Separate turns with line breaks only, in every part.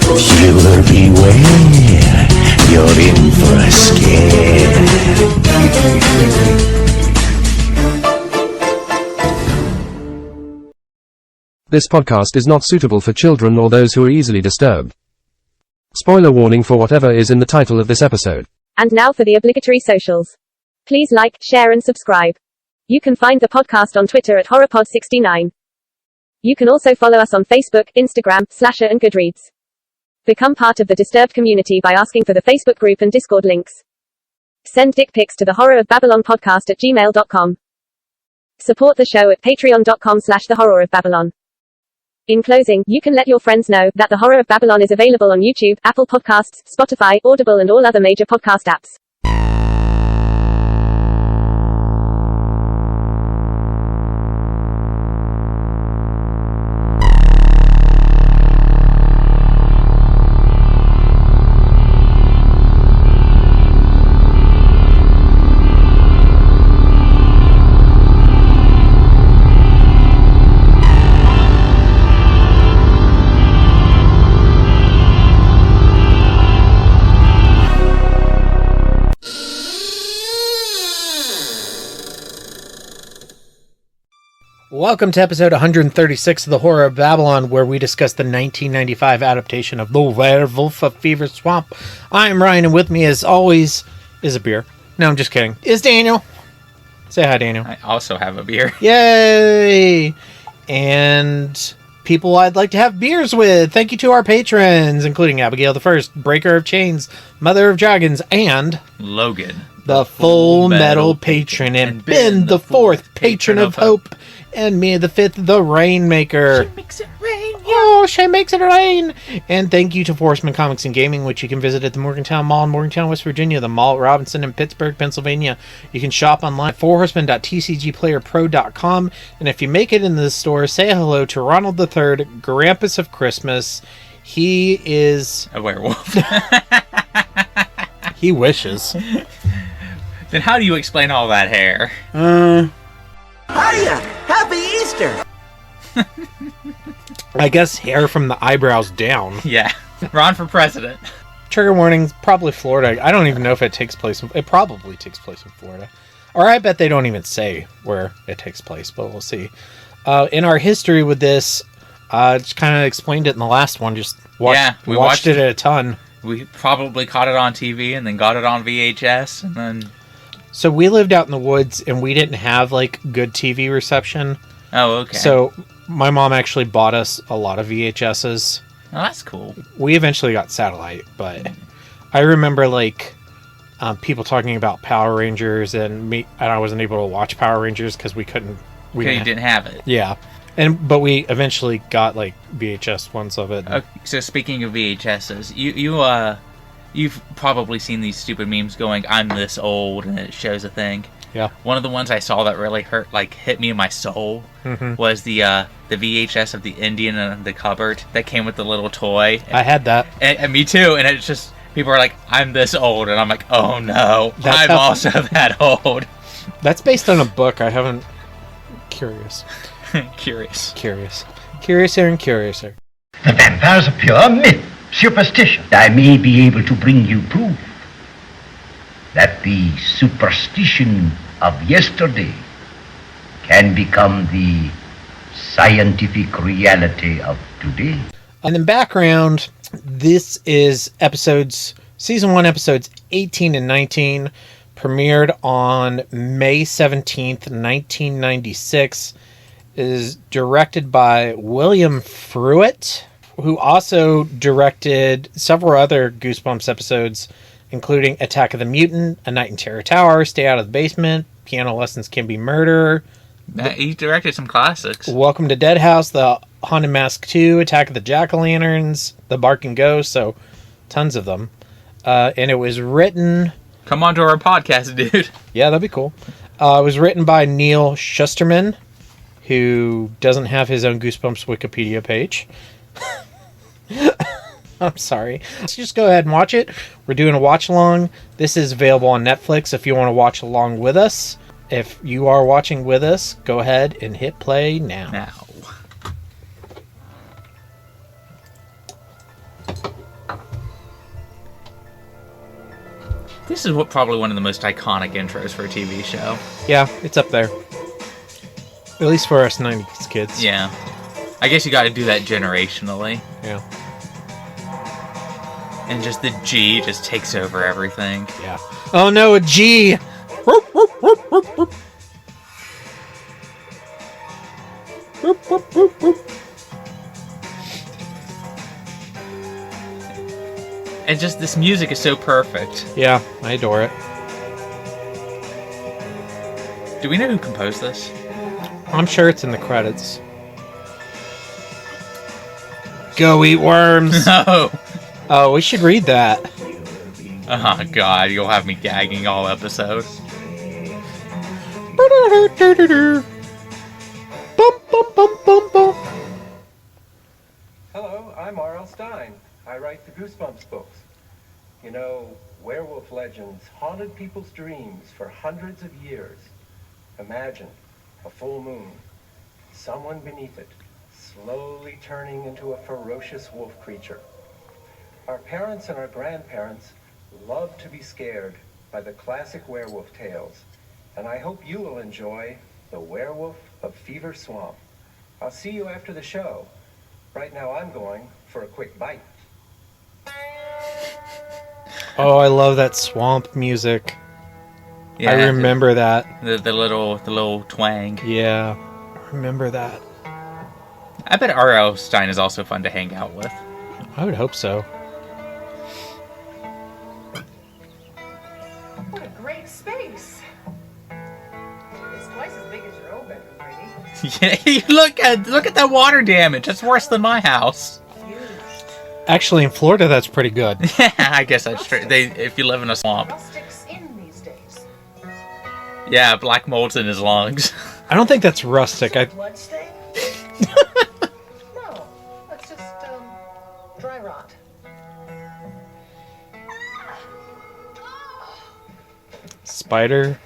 Viewer beware, you're in for a scare.
This podcast is not suitable for children or those who are easily disturbed. Spoiler warning for whatever is in the title of this episode.
And now for the obligatory socials. Please like, share and subscribe. You can find the podcast on Twitter at HorrorPod69. You can also follow us on Facebook, Instagram, Slasher and Goodreads. Become part of the Disturbed community by asking for the Facebook group and Discord links. Send dick pics to the Horror of Babylon podcast at gmail.com. Support the show at patreon.com/thehorrorofbabylon. In closing, you can let your friends know that The Horror of Babylon is available on YouTube, Apple Podcasts, Spotify, Audible and all other major podcast apps.
Welcome to episode 136 of The Horror of Babylon, where we discuss the 1995 adaptation of The Werewolf of Fever Swamp. I'm Ryan, and with me, as always, is a beer. No, I'm just kidding. Is Daniel. Say hi, Daniel.
I also have a beer.
Yay! And people I'd like to have beers with. Thank you to our patrons, including Abigail the First, Breaker of Chains, Mother of Dragons, and
Logan,
the Full Metal Patron, and Ben the Fourth, Patron of Hope. And me, the Fifth, the Rainmaker.
She makes it rain. Yeah.
Oh, she makes it rain. And thank you to Forceman Comics and Gaming, which you can visit at the Morgantown Mall in Morgantown, West Virginia, the Mall at Robinson in Pittsburgh, Pennsylvania. You can shop online at fourhorsemen.tcgplayerpro.com. And if you make it into the store, say hello to Ronald III, Grampus of Christmas. He is
A werewolf.
He wishes.
Then how do you explain all that hair?
Hiya! Happy Easter!
I guess hair from the eyebrows down.
Yeah. Ron for president.
Trigger warnings, probably Florida. I don't even know if it takes place. It probably takes place in Florida. Or I bet they don't even say where it takes place, but we'll see. In our history with this, just kind of explained it in the last one. Just we watched it a ton.
We probably caught it on TV and then got it on VHS and then...
So we lived out in the woods and we didn't have like good TV reception.
Oh, okay.
So my mom actually bought us a lot of VHSs.
Oh, that's cool.
We eventually got satellite, but I remember like people talking about Power Rangers and I wasn't able to watch Power Rangers because we couldn't.
You didn't have it.
Yeah, but we eventually got like VHS ones of it.
Okay, so speaking of VHSs, you've probably seen these stupid memes going, "I'm this old," and it shows a thing.
Yeah.
One of the ones I saw that really hit me in my soul was the VHS of the Indian in the cupboard that came with the little toy.
I had that.
And me too. And it's just, people are like, "I'm this old," and I'm like, "Oh no, I'm also that old."
That's based on a book. I haven't. Curious. Curiouser and curiouser.
The vampire's a pure myth. Superstition. I may be able to bring you proof that the superstition of yesterday can become the scientific reality of today.
And in background, this is season 1, episodes 18 and 19, premiered on May 17th, 1996, is directed by William Fruitt, who also directed several other Goosebumps episodes, including Attack of the Mutant, A Night in Terror Tower, Stay Out of the Basement, Piano Lessons Can Be Murder.
He directed some classics.
Welcome to Dead House, The Haunted Mask 2, Attack of the Jack-O-Lanterns, The Barking Ghost, so tons of them. And it was written...
Come on to our podcast, dude.
Yeah, that'd be cool. It was written by Neil Shusterman, who doesn't have his own Goosebumps Wikipedia page. I'm sorry. Let's just go ahead and watch it. We're doing a watch along. This is available on Netflix if you want to watch along with us. If you are watching with us, go ahead and hit play now.
This is probably one of the most iconic intros for a TV show.
Yeah, it's up there. At least for us 90s kids.
Yeah. I guess you got to do that generationally.
Yeah.
And just the G just takes over everything.
Yeah. Oh no, a G! Whoop, whoop, whoop, whoop, whoop. Whoop, whoop, whoop, whoop.
And just this music is so perfect.
Yeah, I adore it.
Do we know who composed this?
I'm sure it's in the credits. Go eat worms!
No!
Oh, we should read that.
Oh god, you'll have me gagging all episode.
Hello, I'm R.L. Stein. I write the Goosebumps books. You know, werewolf legends haunted people's dreams for hundreds of years. Imagine a full moon, someone beneath it, slowly turning into a ferocious wolf creature. Our parents and our grandparents loved to be scared by the classic werewolf tales, and I hope you will enjoy The Werewolf of Fever Swamp. I'll see you after the show. Right now I'm going for a quick bite.
Oh, I love that swamp music.
Yeah,
I remember that.
The little twang.
Yeah, I remember that.
I bet R.L. Stein is also fun to hang out with.
I would hope so.
What a great space. It's twice as big as your old bedroom, Brady.
Yeah, look at that water damage. That's worse than my house.
Actually, in Florida, that's pretty good.
Yeah, I guess that's true. If you live in a swamp.
Rustics in these days.
Yeah, black mold's in his lungs.
I don't think that's rustic.
Blood stain? No, that's just dry rot.
Spider.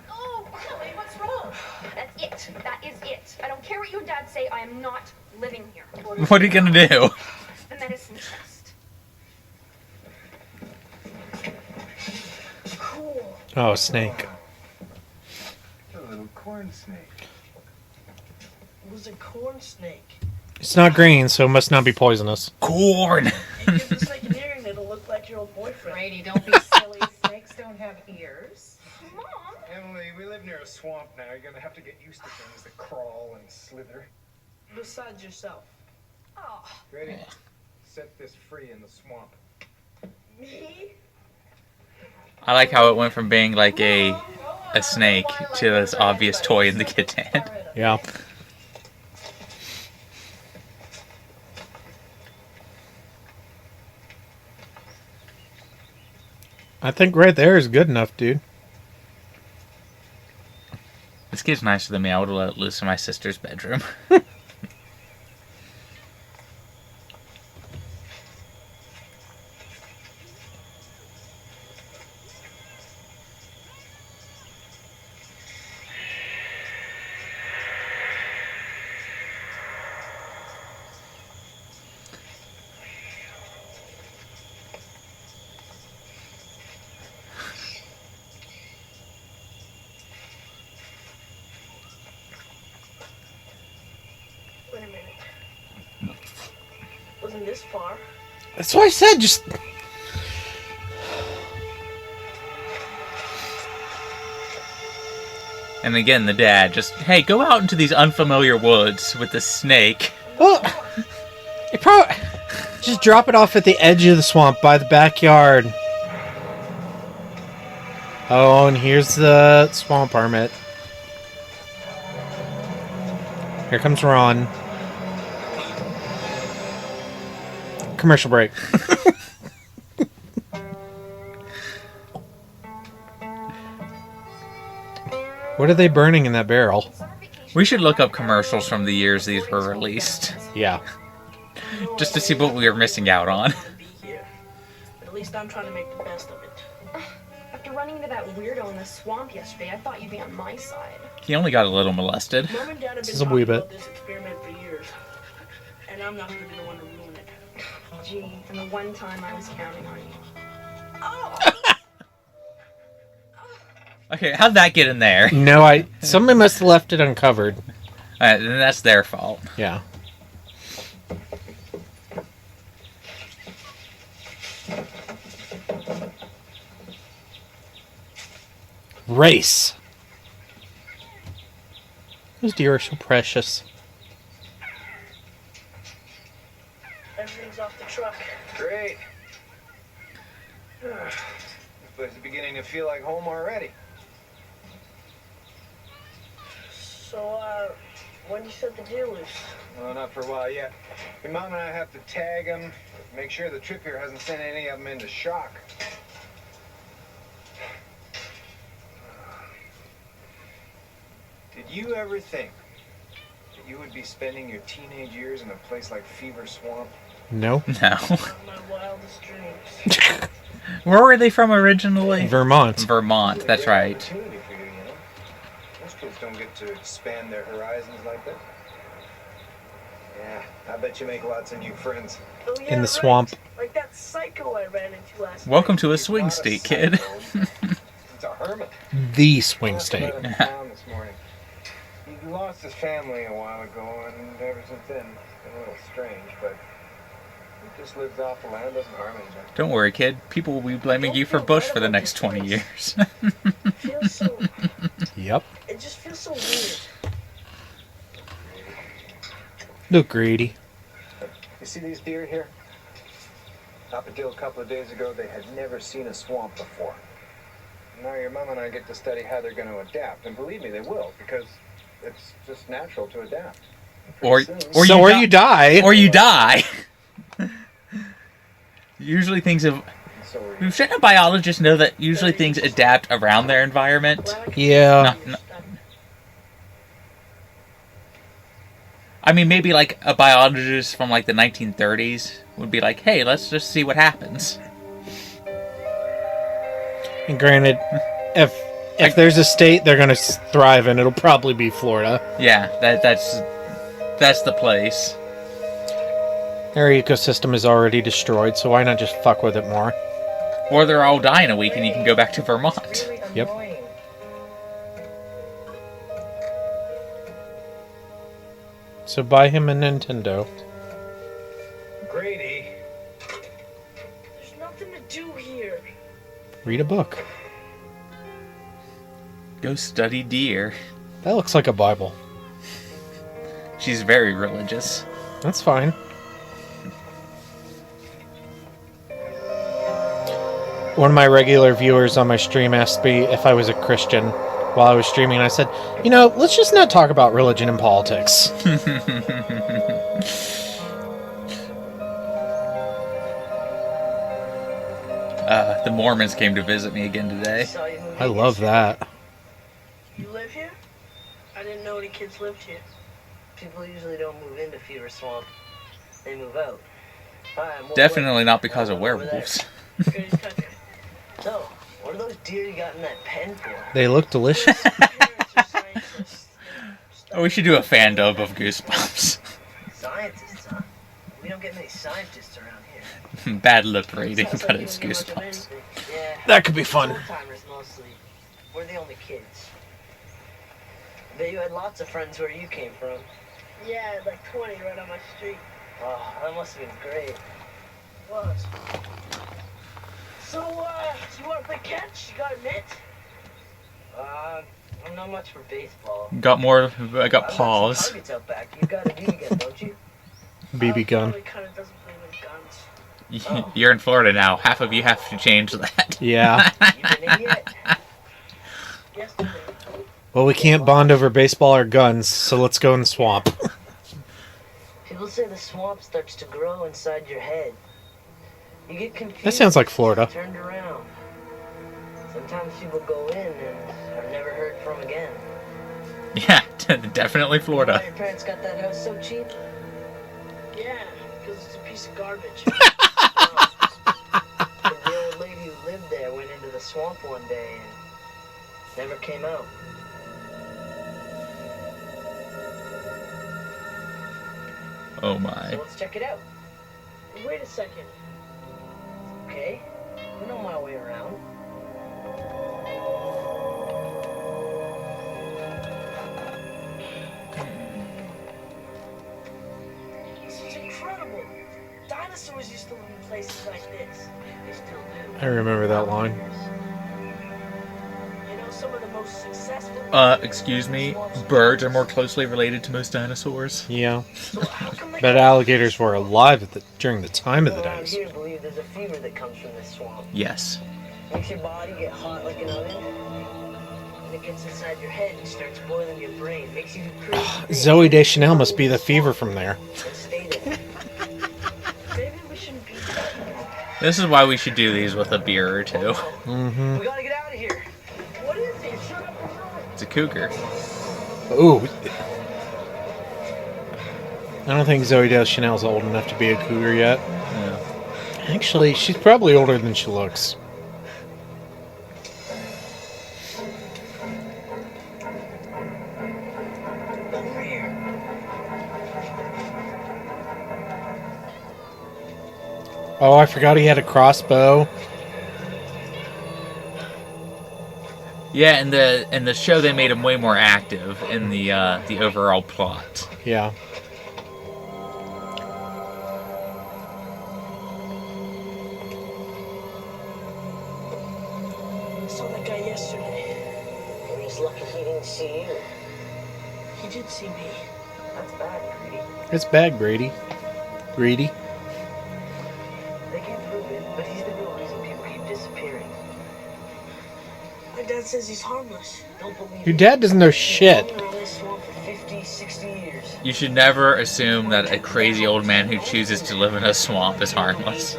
Oh, Shelley, what's wrong?
That's it. That is it. I don't care what you and Dad say. I am not living here.
What are you gonna do?
The medicine chest.
Cool.
Oh, snake.
A little corn snake.
It was a corn snake.
It's not green, so it must not be poisonous.
Corn.
And give the snake an earring, it'll look like your old boyfriend.
Brady, don't be silly. Snakes don't have ears.
Mom!
Emily, we live near a swamp now. You're gonna have to get used to things that crawl and slither.
Besides yourself.
Oh,
Ready? Set this free in the swamp.
Me?
I like how it went from being like a snake to this obvious toy in the kid's hand.
Yeah. I think right there is good enough, dude.
This kid's nicer than me. I would have let it loose in my sister's bedroom.
Wait a minute. Wasn't this far?
That's what I said. Just
And again, the dad just, hey, go out into these unfamiliar woods with the snake.
well, it probably just drop it off at the edge of the swamp by the backyard. Oh, and here's the swamp hermit. Here comes Ron. Commercial break. What are they burning in that barrel?
We should look up commercials from the years these were released,
Yeah.
just to see what we are missing out on.
Be here. But at least I'm trying to make the best of it.
after running into that weirdo in the swamp yesterday, I thought you'd be on my side.
He only got a little molested.
Mom and Dad have
This
been
is a
talking
wee bit.
about this experiment for years. And I'm not going to be the one to ruin it.
Gee, and the one time I was counting on you.
Oh!
Okay, how'd that get in there?
No, somebody must have left it uncovered.
Then that's their fault.
Yeah. Race. Those deer are so precious.
Everything's off the truck.
Great. This place is beginning to feel like home already.
So, when you set the deer loose?
Well, not for a while yet. Your mom and I have to tag them, make sure the trip here hasn't sent any of them into shock. Did you ever think that you would be spending your teenage years in a place like Fever Swamp?
No.
No.
My wildest dreams.
Where were they from originally?
Vermont.
Vermont, that's right.
Opportunity for you, you know? Most kids don't get to expand their horizons like that. Yeah, I bet you make lots of new friends.
Oh, yeah,
In the swamp.
Like that psycho I ran into last
Welcome
night.
to a swing state, kid.
It's a hermit.
The swing state.
I met him in town this morning. He lost his family a while ago, and ever since then, it's been a little strange, but he just lives off the land, doesn't harm anything.
Don't worry, kid. People will be blaming you for Bush for the next 20 years.
It feels so...
Yep.
It just feels so weird.
Look, greedy.
You see these deer here? Up until a couple of days ago, they had never seen a swamp before. Now your mom and I get to study how they're going to adapt, and believe me, they will, because it's just natural to adapt.
Or
you die.
Or you die. Usually things have... Shouldn't a biologist know that usually things adapt around their environment?
Yeah.
I mean, maybe like a biologist from like the 1930s would be like, hey, let's just see what happens.
And granted, if there's a state they're going to thrive in, it'll probably be Florida.
Yeah, that's the place.
Their ecosystem is already destroyed, so why not just fuck with it more?
Or they're all die in a week and you can go back to Vermont.
Yep. So buy him a Nintendo.
Grady.
There's nothing to do here.
Read a book.
Go study deer.
That looks like a Bible.
She's very religious.
That's fine. One of my regular viewers on my stream asked me if I was a Christian while I was streaming, and I said, you know, let's just not talk about religion and politics.
The Mormons came to visit me again today.
I love that.
You live here? I didn't know any kids lived here.
People usually don't move into Fever Swamp. They move out.
Definitely not because of werewolves.
So, what are those deer you got in that pen for?
They look delicious.
Oh, we should do a fan dub of Goosebumps.
Scientists, huh? We don't get many scientists around here.
Bad lip rating, but it's Goosebumps.
Yeah,
That could be fun.
Old-timers mostly. We're the only kids. I bet you had lots of friends where you came from.
Yeah, I had like 20 right on my street.
Oh, that must have been great.
It was. So, you want to play catch? You got a mitt?
I'm not much for baseball.
I got paws.
Targets out back. You got a BB gun, don't you?
BB gun.
Florida kind of doesn't believe in guns.
You're in Florida now. Half of you have to change that.
Yeah.
You been in yet?
Yesterday.
Well, we can't bond over baseball or guns, so let's go in the swamp.
People say the swamp starts to grow inside your head. You get confused.
That sounds like Florida.
Turned around. Sometimes people go in and are never heard from again.
Yeah, definitely
You know
Florida.
why your parents got that house so cheap?
Yeah, because it's a piece of garbage.
The old lady who lived there went into the swamp one day and never came out.
Oh my.
So let's check it out.
Wait a second.
Okay? I know my way around. Dinosaurs used to live in places like this. They still do.
I remember that line.
You know, some of the most successful...
Excuse me? Birds are more closely related to most dinosaurs?
Yeah. But alligators were alive during the time of the
Around
dinosaurs.
here believe there's a fever that comes from this swamp.
Yes.
Makes your body get hot like an oven. And it gets inside your head and starts boiling your brain. Makes you do crazy things.
Zoe Deschanel must be the fever from there.
And stay there. Maybe we shouldn't be...
This is why we should do these with a beer or two.
Mm-hmm.
We gotta get out of here. What is it? Shut up.
It's a cougar.
Ooh. I don't think Zoe Deschanel's old enough to be a cougar yet.
Yeah.
Actually, she's probably older than she looks.
Over here.
Oh, I forgot he had a crossbow.
Yeah, in the show they made him way more active in the overall plot.
Yeah.
I saw that guy yesterday. And he's lucky he didn't see you. He did see me. That's bad, Greedy.
It's bad, Grady. Greedy.
They can't prove it, but he's the real reason people keep disappearing. My dad says he's harmless. Don't believe
Your
it.
dad doesn't know shit.
He's been around this swamp for 50, 60 years.
You should never assume that a crazy old man who chooses to live in a swamp is harmless.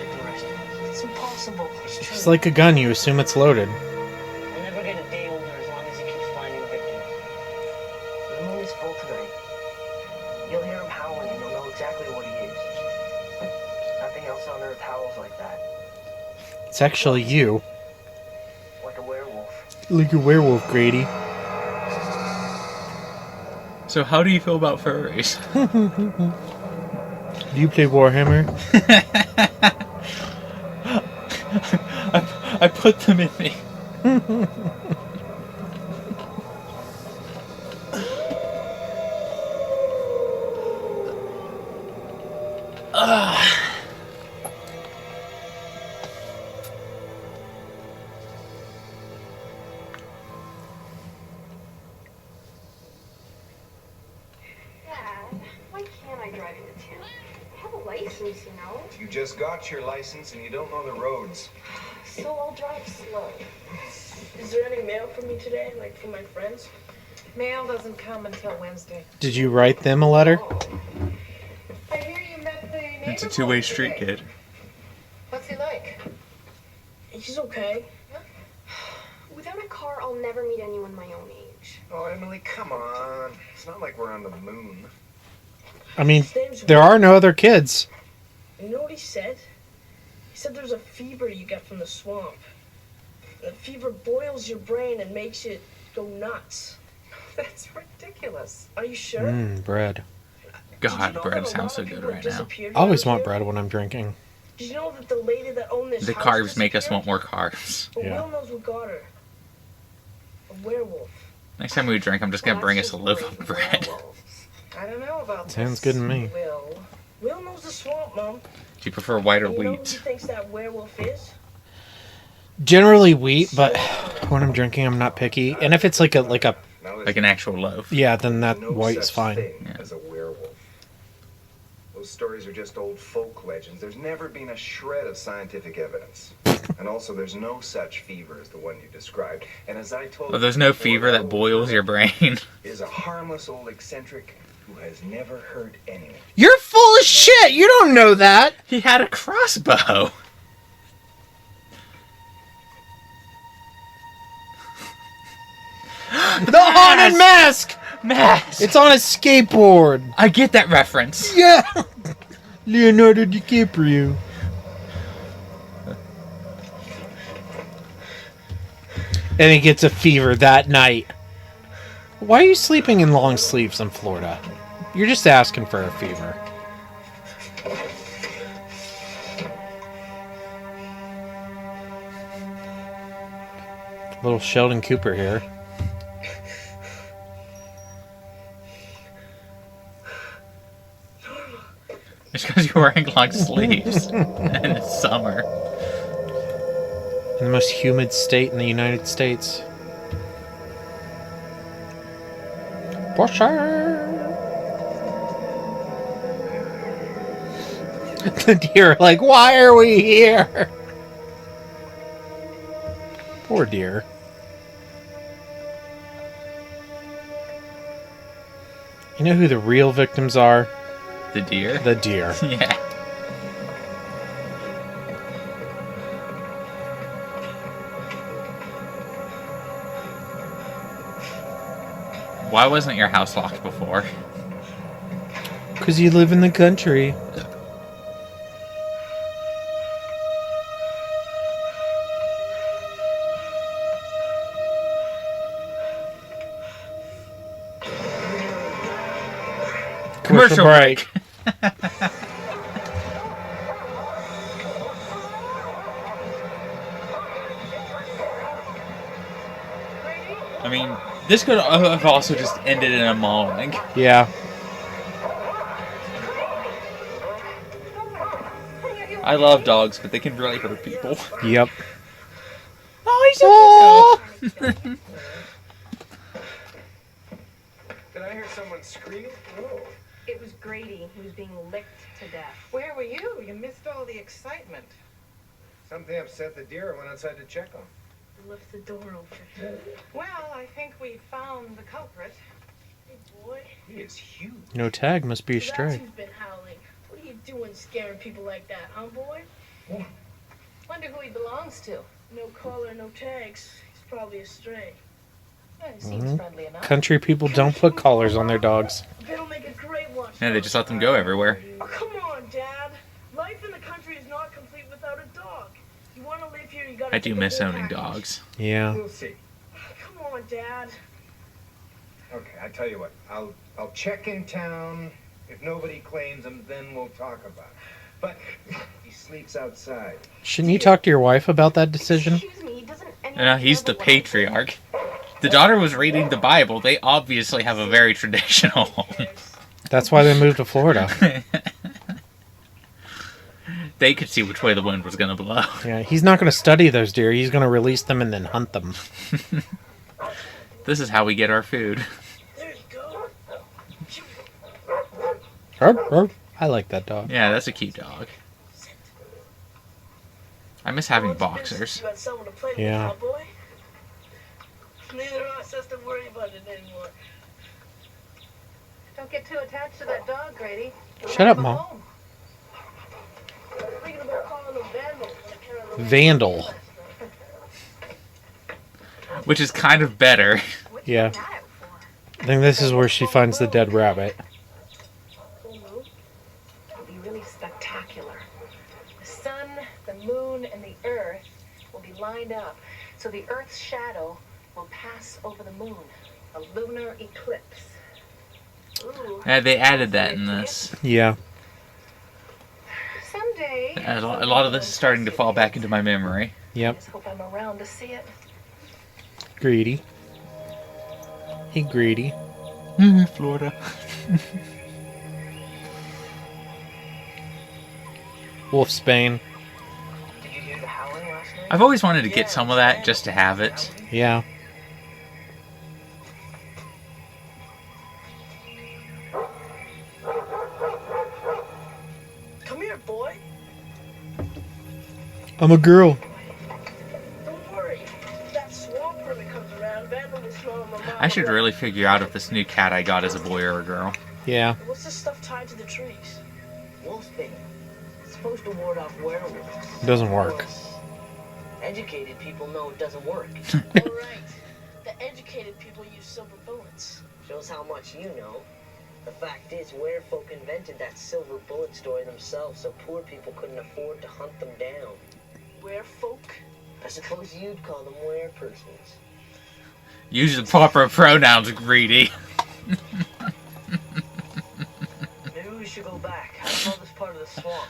It's impossible. It's true.
It's like a gun, you assume it's loaded.
He'll never get a day older as long as he keeps finding victims. The moon is full tonight. You'll hear him howling and you'll know exactly what he is. Nothing else on earth howls like that.
It's actually you.
Like a werewolf.
Like a werewolf, Grady.
So how do you feel about furries?
Do you play Warhammer?
I put them in me.
Dad, why can't I drive into town? I have a license, you know.
You just got your license and you don't know the roads.
So I'll drive slow.
Is there any mail for me today, like for my friends?
Mail doesn't come until Wednesday.
Did you write them a letter?
I hear you met the neighbor.
It's a two-way street, kid.
What's he like?
He's okay.
Without a car, I'll never meet anyone my own age.
Oh, Emily, come on. It's not like we're on the moon.
I mean, there are no other kids.
You know what he said? He said there's a fever you get from the swamp. The fever boils your brain and makes it go nuts.
That's ridiculous.
Are you sure?
Bread.
God, bread sounds so good right now.
I always want bread when I'm drinking.
Did you know that the lady that owned this
The
house
carbs make us
disappeared?
want more carbs.
But
Yeah.
Will knows what got her. A werewolf.
Next time we drink, I'm just gonna bring us a loaf of bread.
I don't know about
Sounds
this.
good to me.
Will knows the swamp, Mom.
Do you prefer white or
And you know who he
wheat?
thinks that werewolf is?
Generally wheat, but when I'm drinking, I'm not picky. And if it's like a
Like an actual loaf.
yeah, then that
No
white's
such
fine.
thing as a werewolf. Those stories are just old folk legends. There's never been a shred of scientific evidence. And also, there's no such fever as the one you described. And as I told
Well, there's
you
no
before,
fever that boils your brain.
is a harmless old eccentric who has never hurt anyone.
You're full of shit. You don't know that.
He had a crossbow.
The haunted mask.
Mask.
It's on a skateboard.
I get that reference.
Yeah. Leonardo DiCaprio. And he gets a fever that night. Why are you sleeping in long sleeves in Florida? You're just asking for a fever. Little Sheldon Cooper here.
Just Because you're wearing long sleeves. And it's summer.
In the most humid state in the United States. The deer are like, why are we here? Poor deer. You know who the real victims are?
The deer?
The deer.
Yeah. Why wasn't your house locked before?
Because you live in the country.
Commercial break. I mean, this could have also just ended in a mauling.
Yeah.
I love dogs, but they can really hurt people.
Yep.
Oh, he's so cute.
Did I hear someone scream? No.
It was Grady. He was being licked to death.
Where were you? You missed all the excitement.
Something upset the deer. I went outside to check on him.
Left the door open.
Well, I think we found the culprit.
Hey, boy.
He is huge.
No tag, must be a
That's
stray.
who's been howling. What are you doing scaring people like that, huh, boy?
Wonder who he belongs to.
No collar, no tags. He's probably a stray.
Yeah, he seems friendly enough.
Country people don't put collars on their dogs.
That'll make a great watch.
Yeah, they just let them go everywhere.
Oh, come on, Dad. Life in the country is not complete without a dog. You want to live here, you gotta
I do
take a
miss
whole
owning
package.
dogs.
Yeah.
We'll see.
Come on, Dad.
Okay, I tell you what. I'll check in town. If nobody claims him, then we'll talk about it. But he sleeps outside.
Shouldn't you talk to your wife about that decision?
Excuse me, doesn't anyone
No, he's the patriarch. The daughter was reading the Bible. They obviously have a very traditional home.
That's why they moved to Florida.
They could see which way the wind was going to blow.
Yeah, he's not going to study those deer. He's going to release them and then hunt them.
This is how we get our food.
There you go.
I like that dog.
Yeah, that's a cute dog. I miss having boxers.
You got someone to play
Yeah.
with, boy. Neither of us has to worry about it anymore.
Don't get too attached to that dog, Grady. You'll
Shut up,
have him
Mom.
home.
Thinking about calling him Vandal.
Vandal.
Which is kind of better.
Yeah. I think this is where she finds the dead rabbit.
It'll be really spectacular. The sun, the moon, and the earth will be lined up, so the earth's shadow will pass over the moon. A lunar eclipse. Ooh.
Yeah, they added that in this.
Yeah.
Someday.
A lot of this is starting to fall back into my memory.
Yep.
Just hope I'm around to see it.
Greedy. He greedy.
Florida.
Wolfsbane.
Did you hear the howling last night?
I've always wanted to get some of that just to have it.
Yeah.
Come here, boy.
I'm a girl.
Don't worry. If that swamp really comes around, Vandal will smell him a mile
I should
away.
really figure out if this new cat I got is a boy or a girl.
Yeah.
What's this stuff tied to the trees?
Wolfsbane. It's supposed to ward off werewolves.
Doesn't work.
Educated people know it doesn't work.
All right. The educated people use silver bullets.
Shows how much you know. The fact is, werefolk invented that silver bullet story themselves so poor people couldn't afford to hunt them down.
Werefolk?
I suppose you'd call them werepersons.
Use the proper pronouns, greedy.
Maybe we should go back. I saw this part of the swamp.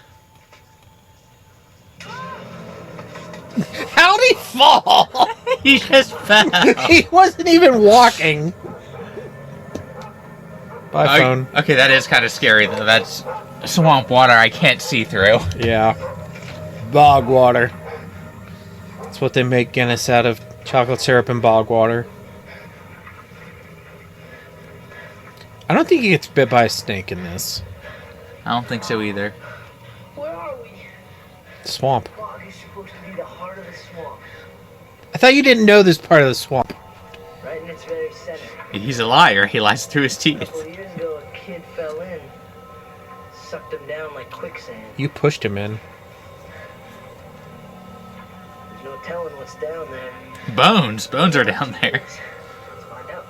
How'd he fall?
He just fell.
He wasn't even walking. Bye, phone.
Okay, that is kind of scary, though. That's swamp water I can't see through.
Yeah. Bog water. That's what they make Guinness out of. Chocolate syrup and bog water. I don't think he gets bit by a snake in this.
I don't think so either.
Where are we?
Swamp.
Bog is supposed to be the heart of the swamp.
I thought you didn't know this part of the swamp.
Right in its very center.
He's a liar. He lies through his
A
teeth.
couple of years ago, a kid fell in. Sucked him down like quicksand.
You pushed him in.
There's no telling what's down there.
Bones. Bones are down there.
Let's find out.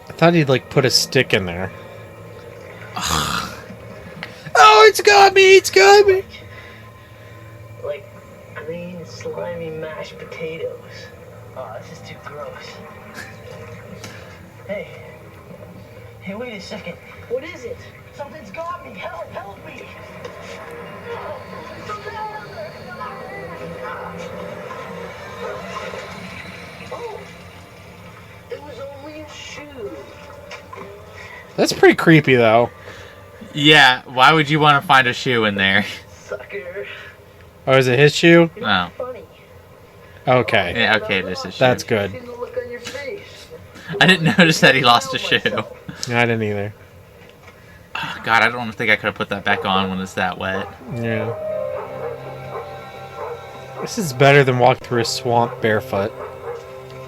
I thought he'd like put a stick in there. Oh, it's got me! It's got me!
Like green, slimy mashed potatoes. Oh, this is too gross. Hey. Hey, wait a second. What is it? Something's got me. Help! Help me! Oh, it was only a shoe.
That's pretty creepy, though.
Yeah, why would you want to find a shoe in there?
Sucker.
Oh, is it his shoe?
Oh.
Funny.
Okay.
Yeah, okay, this is shoe.
That's good.
See the look on your face.
I didn't notice that he lost a shoe.
I didn't either.
Oh, God, I don't think I could have put that back on when it's that wet.
Yeah. This is better than walking through a swamp barefoot.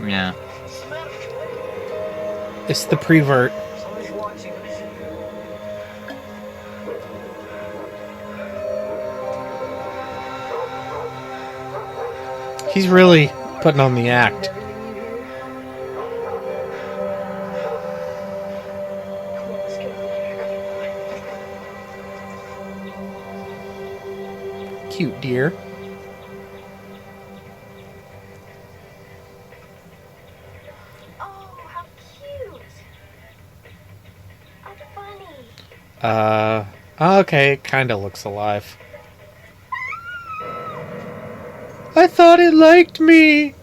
Yeah.
It's the prevert.
Somebody's watching us.
He's really putting on the act. Cute deer.
Oh, how cute. How funny.
Okay, it kind of looks alive. I thought it liked me.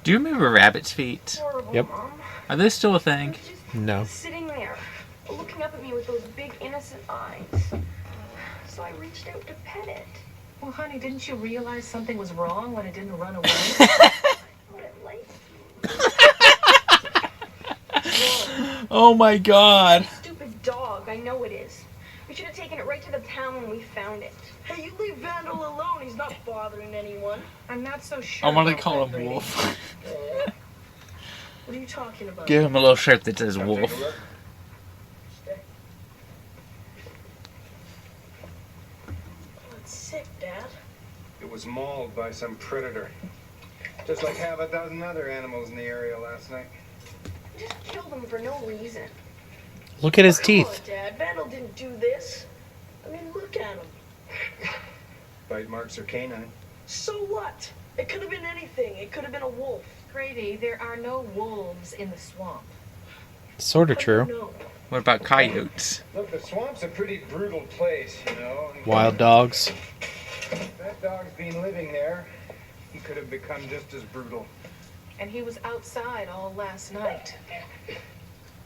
Do you remember rabbit's feet?
Yep.
Are those still a thing?
No.
Sitting there, looking up at me with those big innocent eyes. So I reached out to pet it.
Well, honey, didn't you realize something was wrong when it didn't run away?
But it liked
Oh my God.
stupid dog, I know it is. We should have taken it right to the town when we found it.
Hey, you leave Vandal alone. He's not bothering anyone.
I'm not so sure.
I want to
about
call
that,
him
Brady.
Wolf.
What are you talking about?
Give him a little shirt that says Wolf.
It's sick, Dad.
It was mauled by some predator. Just like half a dozen other animals in the area last night.
Just killed him for no reason.
Look at his
Come
teeth.
on, Dad. Vandal didn't do this. I mean, look at him.
Bite marks are canine.
So what? It could have been anything. It could have been a wolf.
Grady, there are no wolves in the swamp.
Sort of true.
No.
What about coyotes?
Look, the swamp's a pretty brutal place, you know.
Wild dogs.
If that dog's been living there, he could have become just as brutal.
And he was outside all last night.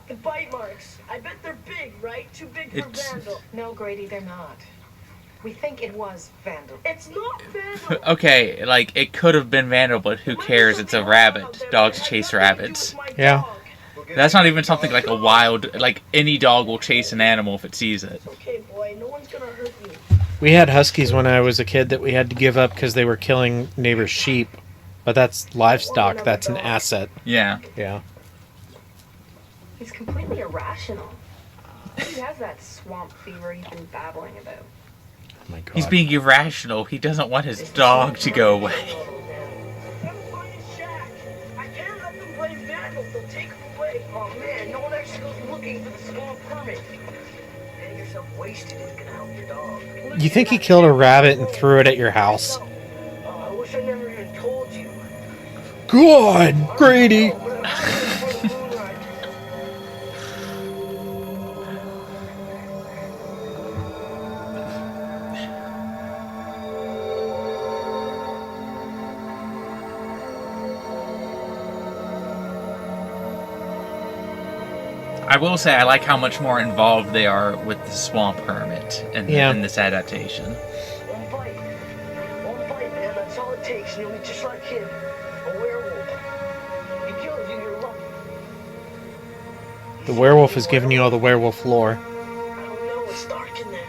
The bite marks. I bet they're big, right? Too big for
It's-
Vandal.
No, Grady, they're not. We think it was Vandal.
It's not Vandal.
Okay, like, it could have been Vandal, but who cares? It's a rabbit. Dogs chase rabbits.
Yeah.
That's not even something like a wild... Like, any dog will chase an animal if it sees it.
Okay, boy. No one's gonna hurt you.
We had huskies when I was a kid that we had to give up because they were killing neighbors' sheep. But that's livestock. That's an asset.
Yeah.
Yeah.
He's completely irrational. He has that swamp fever he's been babbling about.
Oh my God.
He's being irrational. He doesn't want his dog to go away.
Gotta find his shack. I can't let them blame Vandal. They'll take him away. Oh man, no one actually goes looking for the swamp permit. Getting yourself wasted isn't gonna help your dog.
You think he killed a rabbit and threw it at your house?
Oh, I wish I never even told you.
God, Grady.
I will say I like how much more involved they are with the swamp hermit in this adaptation.
One bite, man. That's all it takes. You'll be just like him, a werewolf. He kills you, you're lucky.
The werewolf is giving you all the werewolf lore.
I don't know. It's dark in there.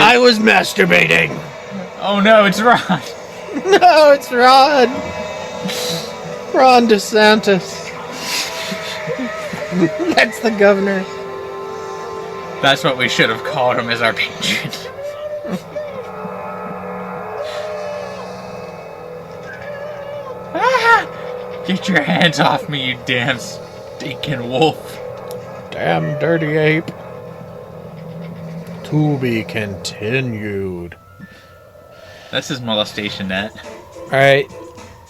I was masturbating.
Oh no, it's Ron.
No, it's Ron. Ron DeSantis. That's the governor.
That's what we should have called him as our patron. Get your hands off me, you damn stinking wolf.
Damn dirty ape. To be continued.
That's his molestation net.
Alright.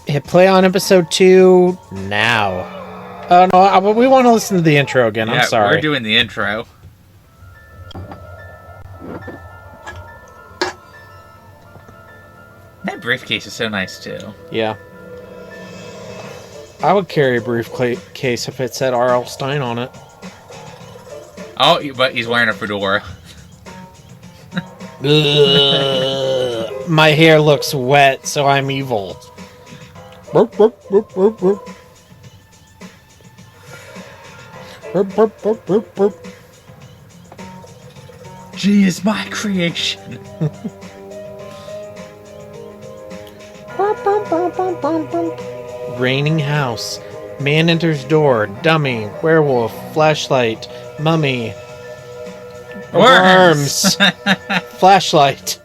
Hit play on episode 2 now. Oh no, but we want to listen to the intro again. I'm sorry.
We're doing the intro. That briefcase is so nice too.
Yeah. I would carry a briefcase if it said R.L. Stein on it.
Oh, but he's wearing a fedora.
My hair looks wet, so I'm evil. Burp, burp, burp, burp, burp. Burp, burp, burp, burp, burp.
G is my creation.
Burp, burp, burp, burp, burp, burp. Raining house. Man enters door. Dummy. Werewolf. Flashlight. Mummy. Worms. Flashlight.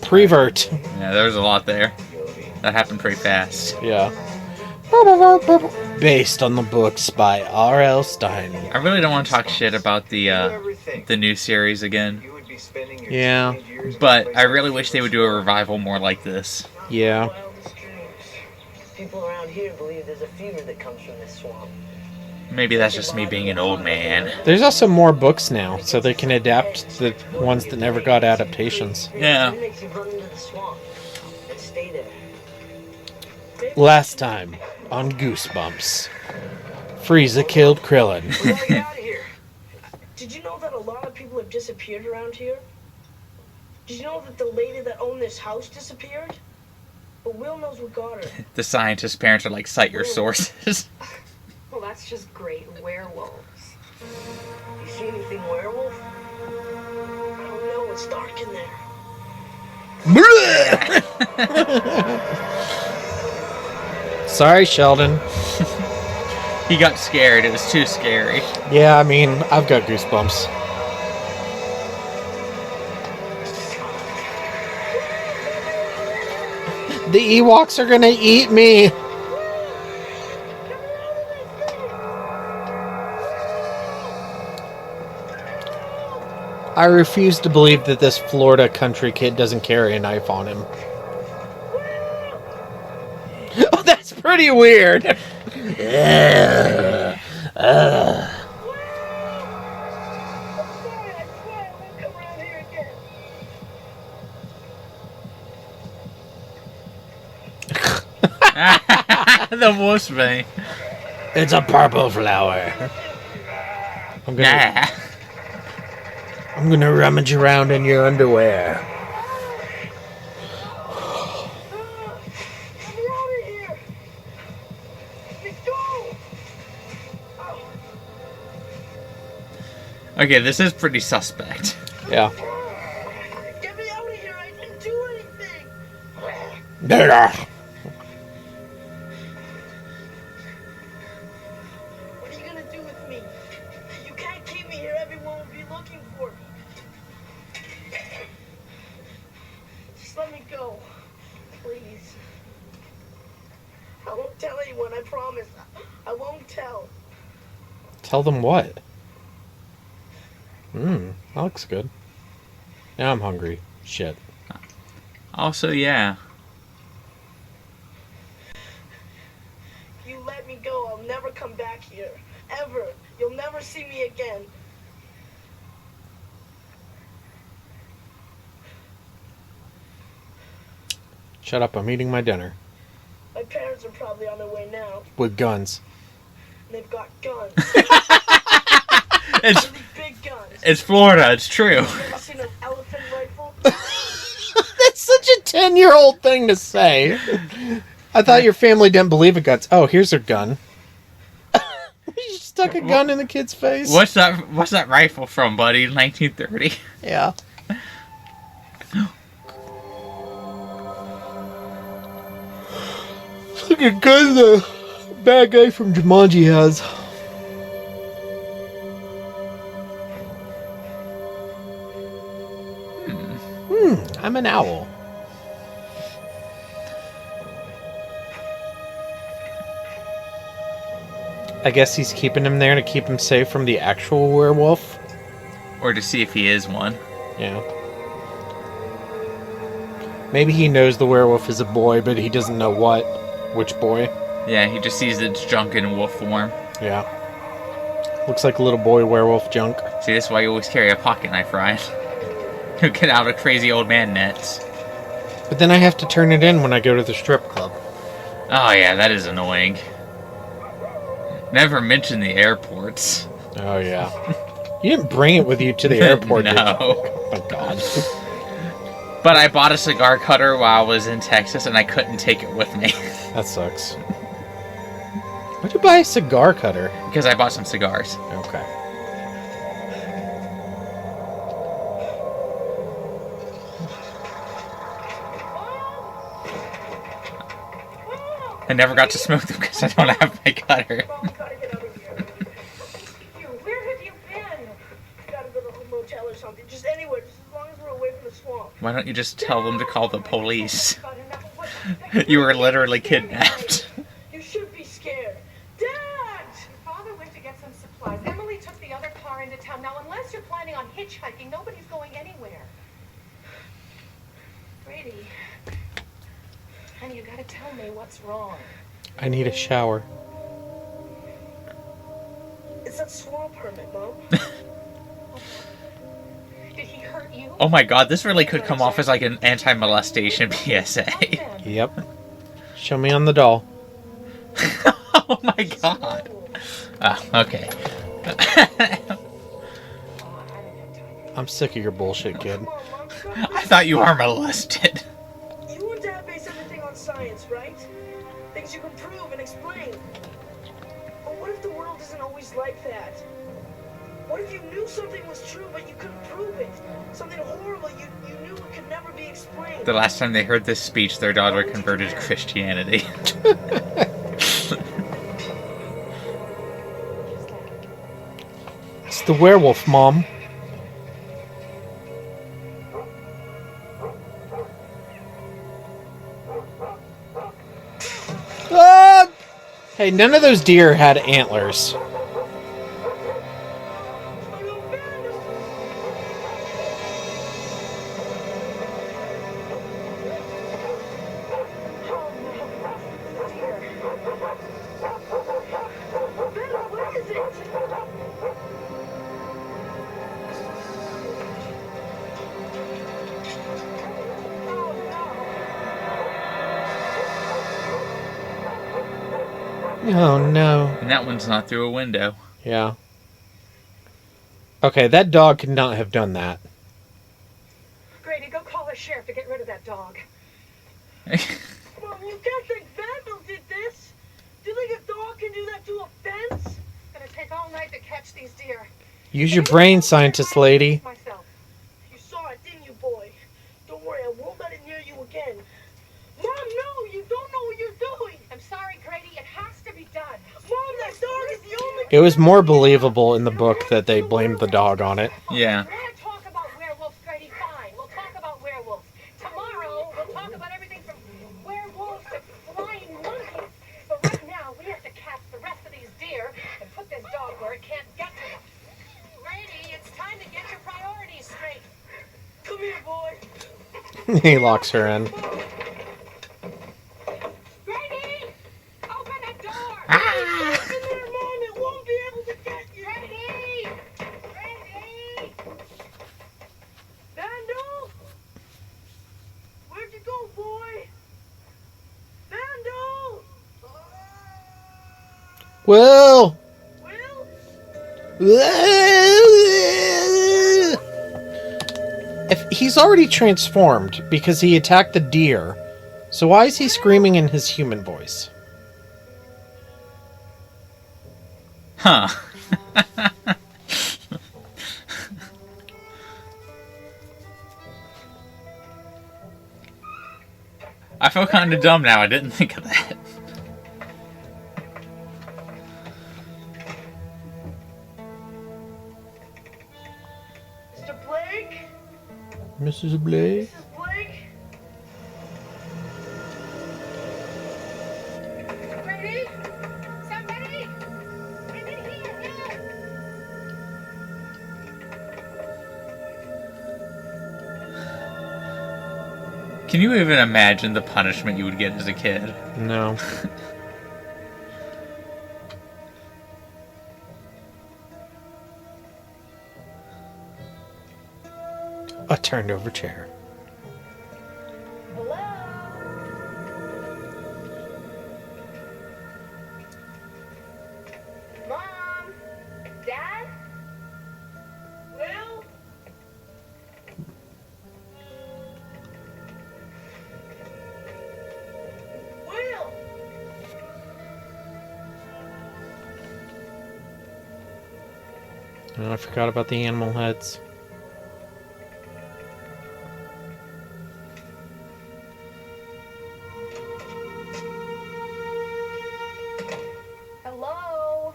Prevert.
Yeah, there was a lot there. That happened pretty fast.
Yeah. Based on the books by R.L. Stein.
I really don't want to talk shit about the new series again.
Yeah.
But I really wish they would do a revival more like this.
Yeah.
People around here believe there's a fever that comes from this swamp.
Maybe that's just me being an old man.
There's also more books now, so they can adapt the ones that never got adaptations.
Yeah.
Last time on Goosebumps, Frieza killed Krillin.
Get out of here. Did you know that a lot of people have disappeared around here? Did you know that the lady that owned this house disappeared? But Will knows what got her.
The scientist parents are like, cite your sources.
Well, that's just great. Werewolves.
You see anything werewolf? I don't know. It's dark in there.
Sorry, Sheldon.
He got scared. It was too scary.
Yeah, I mean, I've got goosebumps. The Ewoks are gonna eat me! I refuse to believe that this Florida country kid doesn't carry a knife on him. Oh, that's pretty weird!
The wolf's bane.
It's a purple flower. I'm gonna rummage around in your underwear.
Okay, this is pretty suspect.
Yeah.
Get me out of here! I didn't do anything! What are you gonna do with me? You can't keep me here. Everyone will be looking for me. Just let me go. Please. I won't tell anyone, I promise. I won't tell.
Tell them what? That looks good. Now I'm hungry. Shit.
Also, yeah.
You let me go, I'll never come back here. Ever. You'll never see me again.
Shut up, I'm eating my dinner.
My parents are probably on their way now.
With guns.
They've got guns.
It's
big guns.
It's Florida. It's true.
You ever seen an elephant rifle?
That's such a 10-year-old thing to say. I thought your family didn't believe in guns. Oh, here's a gun. You stuck a gun in the kid's face.
What's that rifle from, buddy? 1930.
Yeah. Look at gun the bad guy from Jumanji has. I'm an owl. I guess he's keeping him there to keep him safe from the actual werewolf.
Or to see if he is one.
Yeah. Maybe he knows the werewolf is a boy, but he doesn't know which boy.
Yeah, he just sees its junk in wolf form.
Yeah. Looks like a little boy werewolf junk.
See, that's why you always carry a pocket knife, Ryan. You'll get out of crazy old man nets.
But then I have to turn it in when I go to the strip club.
Oh yeah, that is annoying. Never mention the airports.
Oh yeah. You didn't bring it with you to the airport,
No.
did you? Oh my god.
But I bought a cigar cutter while I was in Texas, and I couldn't take it with me.
That sucks. Why'd you buy a cigar cutter?
Because I bought some cigars.
Okay.
I never got to smoke them because I don't have my cutter.
Where have you been? Gotta go to a motel or something. Just anywhere, just as long as we're away from the swamp.
Why don't you just tell them to call the police? You were literally kidnapped.
You should be scared. Dad!
Your father went to get some supplies. Emily took the other car into town. Now, unless you're planning on hitchhiking, nobody's going anywhere. Brady, honey, you gotta tell me what's wrong.
I need a shower.
It's that swamp hermit, Mom.
Did he hurt you?
Oh my god, this really could come off as like an anti-molestation PSA.
Yep. Show me on the doll.
Oh my god. Oh, okay.
I'm sick of your bullshit, kid.
I thought you were molested.
You and Dad base everything on science, right? Things you can prove and explain. But what if the world isn't always like that? What if you knew something was true, but you couldn't prove it? Something horrible you knew it could never be explained.
The last time they heard this speech, their daughter converted to Christianity.
It's the werewolf, Mom. Ah! Hey, none of those deer had antlers. Oh no.
And that one's not through a window.
Yeah. Okay, that dog could not have done that.
Grady, go call the sheriff to get rid of that dog.
Mom, you can't think vandals did this. Do you think a dog can do that to a fence?
It's gonna take all night to catch these deer.
Use your brain, scientist lady.
Myself.
You saw it, didn't you, boy? Don't worry, I won't let it near you again. Mom, no, you don't know what you're doing.
I'm sorry, Grady. It has to be done.
Mom, that dog is the only...
It was more believable in the book that they blamed the dog on it.
Yeah.
We're gonna talk about werewolves, Grady. Fine. We'll talk about werewolves. Tomorrow, we'll talk about everything from werewolves to flying monkeys. But right now, we have to catch the rest of these deer and put this dog where it can't get to them. Grady, it's time to get your priorities straight.
Come here, boy.
He locks her in.
Grady! Open the door!
Open there, Mom. It won't be able to get you.
Grady! Grady!
Vandal? Where'd you go, boy?
Will! If he's already transformed because he attacked the deer, so why is he screaming in his human voice?
Huh. I feel kind of dumb now. I didn't think of that.
Mr. Blake?
Mrs. Blake?
Mrs. Blake?
Brady? Somebody? I'm in here, help!
Can you even imagine the punishment you would get as a kid?
No. A turned over chair.
Hello? Mom? Dad? Will? Will?
Oh, I forgot about the animal heads.
Hello?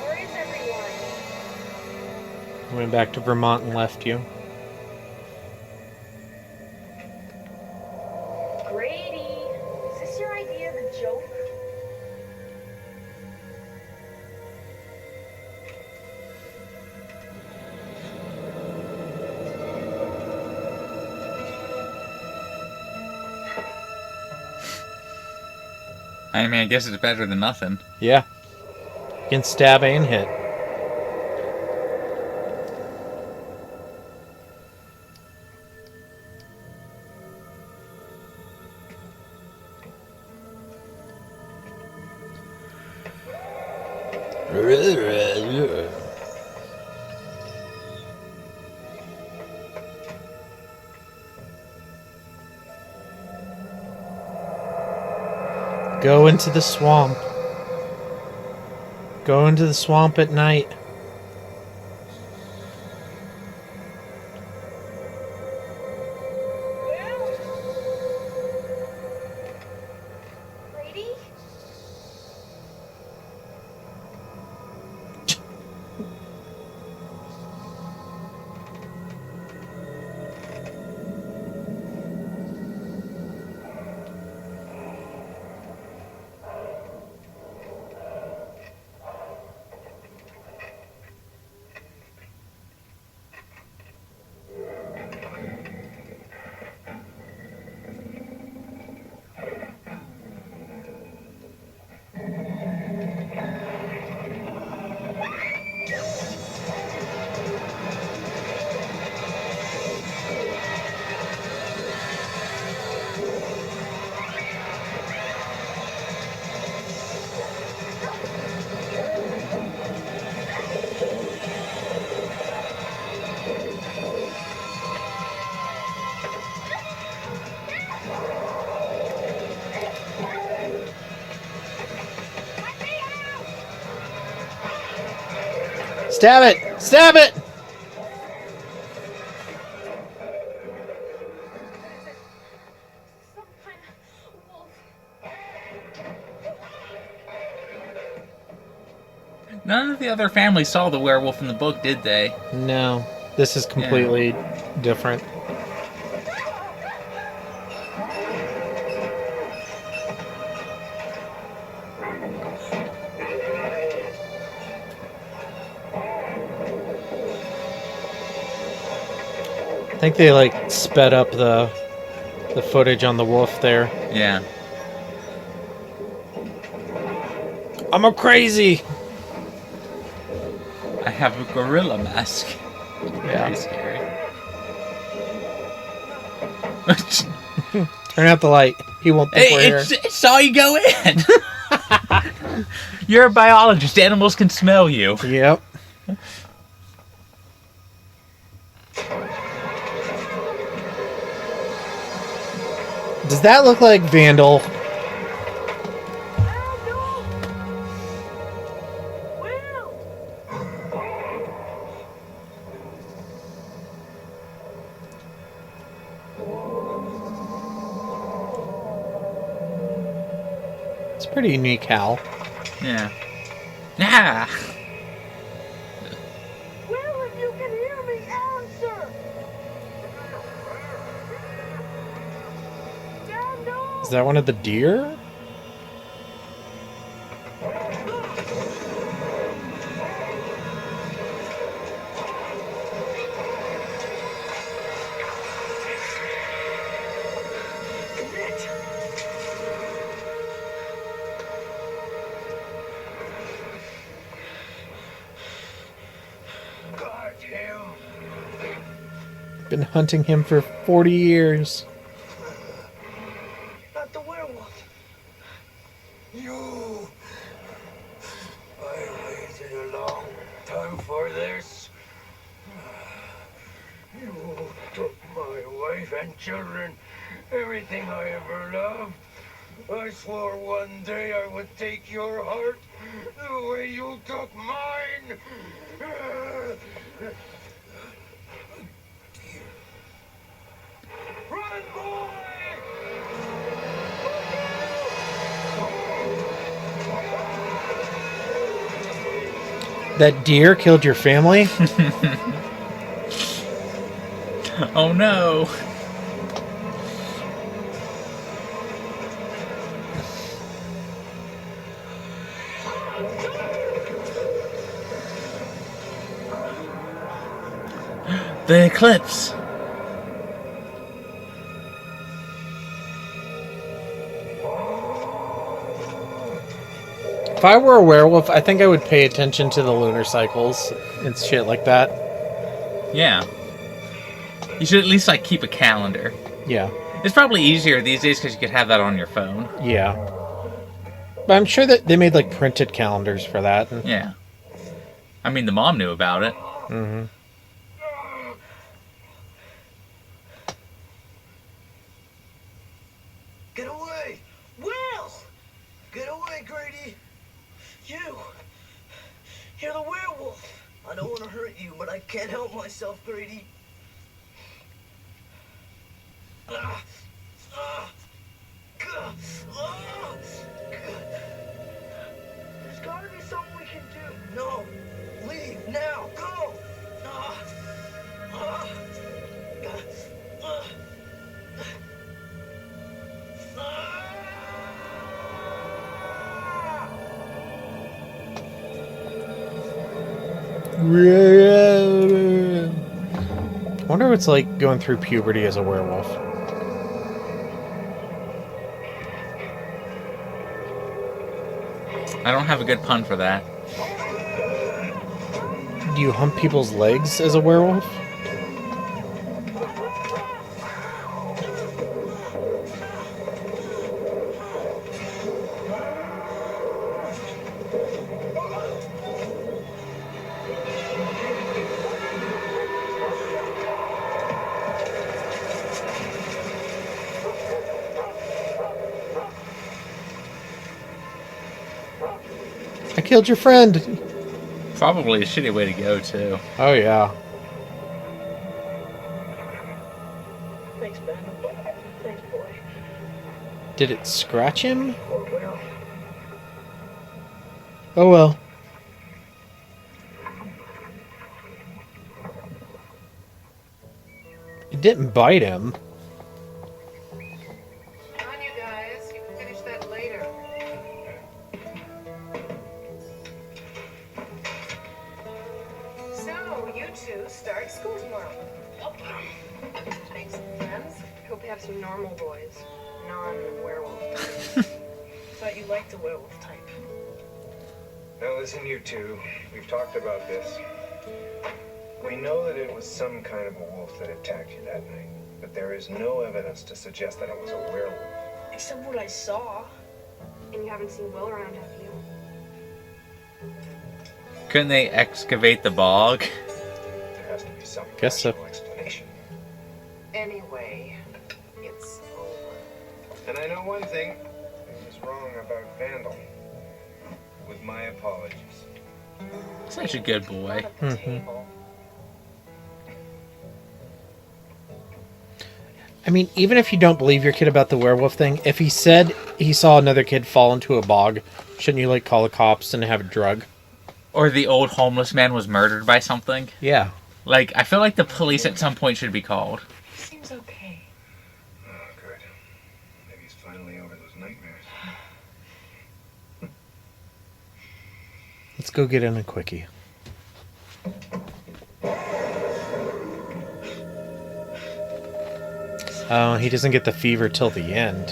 Where is everyone?
Went back to Vermont and left you.
Grady, is this your idea of a joke?
I mean, I guess it's better than nothing.
Yeah. You can stab and hit. Go into the swamp. Go into the swamp at night.
Grady?
Stab it! Stab it!
None of the other families saw the werewolf in the book, did they?
No. This is completely different. I think they like sped up the footage on the wolf there.
Yeah.
I'm a crazy.
I have a gorilla mask.
Yeah.
Very scary.
Turn out the light. He won't think we're here.
It saw you go in. You're a biologist. Animals can smell you.
Yep. Does that look like Vandal? It's pretty unique, Hal.
Yeah. Yeah.
Well, if you can hear me, answer. Dad, no.
Is that one of the deer? Been hunting him for 40 years.
Not the werewolf.
You. I waited a long time for this. You took my wife and children, everything I ever loved. I swore one day I would take your heart the way you took mine. Run, boy!
That deer killed your family?
Oh no. The eclipse.
If I were a werewolf, I think I would pay attention to the lunar cycles and shit like that.
Yeah. You should at least, like, keep a calendar.
Yeah.
It's probably easier these days because you could have that on your phone.
Yeah. But I'm sure that they made, like, printed calendars for that.
Yeah. I mean, the mom knew about it.
Mm-hmm.
Get away! Will! Get away, Grady!
You're the werewolf.
I don't want to hurt you, but I can't help myself, Grady.
There's gotta be something we can do.
No! Leave now! Go!
I wonder what it's like going through puberty as a werewolf.
I don't have a good pun for that.
Do you hump people's legs as a werewolf? I killed your friend.
Probably a shitty way to go, too.
Oh, yeah.
Thanks, Ben. Thanks, boy.
Did it scratch him?
Oh, well.
Oh, well. It didn't bite him.
Come on, you guys. You can finish that later. So, you two start school tomorrow. Make some friends. Hope you have some normal boys. Non-werewolf. But you like the werewolf type.
Now listen, you two. We've talked about this. We know that it was some kind of a wolf that attacked you that night. But but there is no evidence to suggest that it was a werewolf.
Except what I saw.
And you haven't seen Will around, have you?
Couldn't they excavate the bog?
There has to be some
Guess so.
rational explanation.
Anyway, it's over.
And I know one thing. I was wrong about Vandal. With my apologies.
Such a good boy.
I mean, even if you don't believe your kid about the werewolf thing, if he said he saw another kid fall into a bog, shouldn't you, like, call the cops and have it drug?
Or the old homeless man was murdered by something.
Yeah.
Like, I feel like the police at some point should be called.
He seems okay.
Oh, good. Maybe he's finally over those nightmares.
Let's go get in a quickie. Oh, he doesn't get the fever till the end.